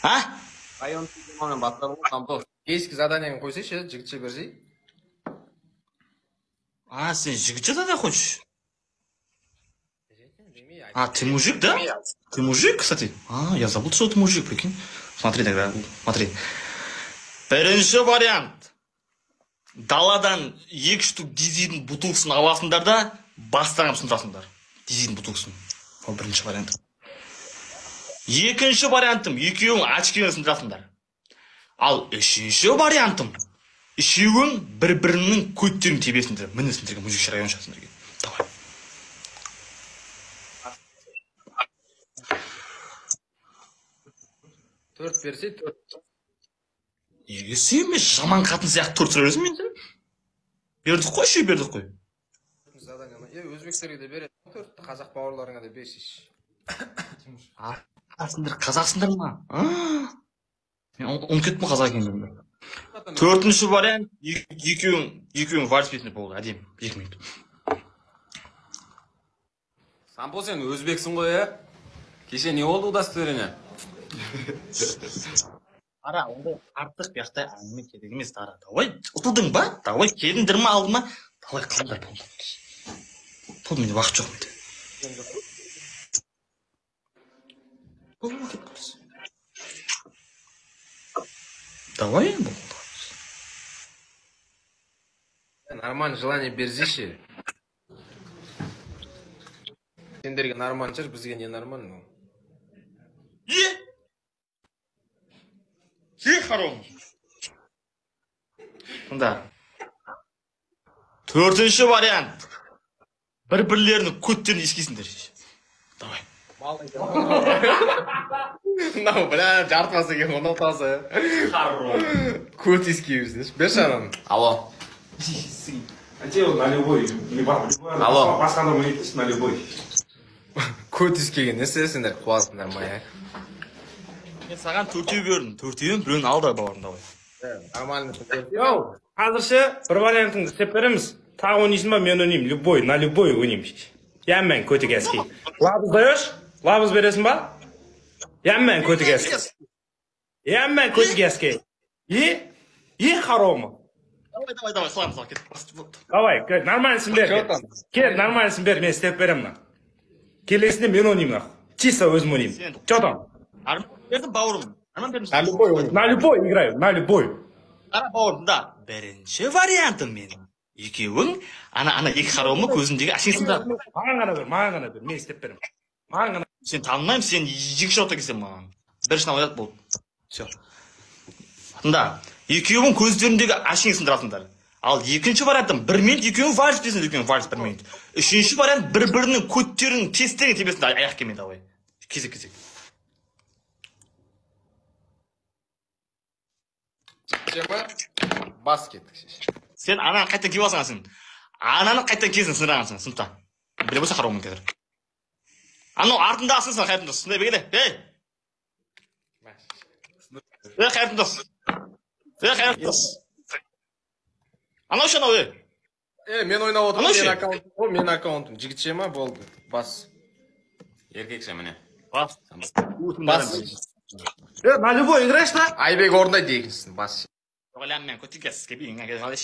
А? Район мен бастап қамту. Кейскі заданиені қойсайшы, жігітше берсей. А, сен жігітше задание хочешь? А, ты мужик, да? Ты мужик, кстати? А, я забыл, что ты мужик, прикинь. Смотри тогда, смотри. Бірінші вариант. Даладан 2 штук дизельдің бутылкасын аласыңдар да, бастарыңа сындырасыңдар. Дизельдің бутылкасын. Ол бірінші вариант. Екінші вариантым, екеуің очкимен сындырасыңдар. Ал үшінші вариантым, үшеуің бір-бірінің көттерін тебесіңдер. Міне сендерге мужик район шасыңдар. Давай. Төрт берсе, төрт. Сен емес, жаман қатын сияқты төрт сұра бересің мен сен? Бердік қой, ше бердік қой. Өзбектерге де береді. Төртті қазақ бауырларыңа да берсейші. Сендер қазақсыңдар ма? Мен ұмытып кеттім қазақ екендігімді. Төртінші вариант, екеуің вальс бетінде болды, әдемі, 2 минут. Сампо, сен өзбексің ғой, ә? Кеше не болды удостоверение? Ара, ондай артық бияқтай әңгіме керек емес, Ара. Давай, ұтылдың ба? Давай, келіңдір ма, алды ма? Давай, қылыңдар болды. Болды, менде уақыт жоқ менде. Давай, болды. Нормально желание берзейші. Сендерге нормально шығар, бізге не нормально? Харом. Мында. Төртінші вариант. Бір-бірлерінің көттерін ескейсіңдер. Давай. Мынау, бля, жартымасы екен, оны ұтасы. Харом. Көт ескейбізді. Берші ананы. Алло. А те на любой, Алло. басқанда мұнетіш на любой. Көт ескейген, не сендер қуасыңдар ма, я? Мен саған төртеу бердім. Төртеуін біреуін алды бауырым, давай. Нормально. Йоу, қазірше бір вариантыңды істеп береміз. Тағы ойнайсың ба, мен ойнаймын. Любой, на любой ойнаймын. Яммен көтік әскей. Лабыз даешь? Лабыз бересің ба? Яммен көтік әскей. Яммен көтік әскей. Харомы. Давай, слайм, кет. Давай, нормальныйсың бер. Кет, нормальныйсың бер, мен істеп беремін. Келесінде мен ойнаймын. Чисто өзім ойнаймын. Че там? Арман бердім бауырым. Арман бердім. На любой ойын. На любой играю, на любой. Ара бауырым, да. Бірінші вариантым менің. Екеуің, ана екі харомы көзіндегі әшесіңді. Маған ғана бер, мен істеп беремін. Маған ғана. Сен танымаймын, сен екі шаута келсен маған. Біріншін алайық болды. Все. Анда, екеуің көздеріндегі әшең сындырасыңдар. Ал екінші вариантым, 1 минут екеуің вальс дейсіңдер, екеуің вальс 1 минут. Үшінші вариант, бір-бірінің көттерінің тестерін тебесіңдер, аяқ келмей давай. Кезек. Бас кеттік. Сен ананы қайтан киіп алсың сен. Ананы қайтан киесің сындырғансың, сыныпта. Біле болса харомын қазір. Анау артындағысың сен қайтын дос. Сындай бегеле. Қайтын дос. Қайтын дос. Анау шанау, Мен ойнап отырмын, мен аккаунтым. Жігітше ма болды? Бас. Еркекше міне. Бас. На любой играешь, да? Айбек орындайды екіншісін, бас. Мен көтікес, кебейін, қалай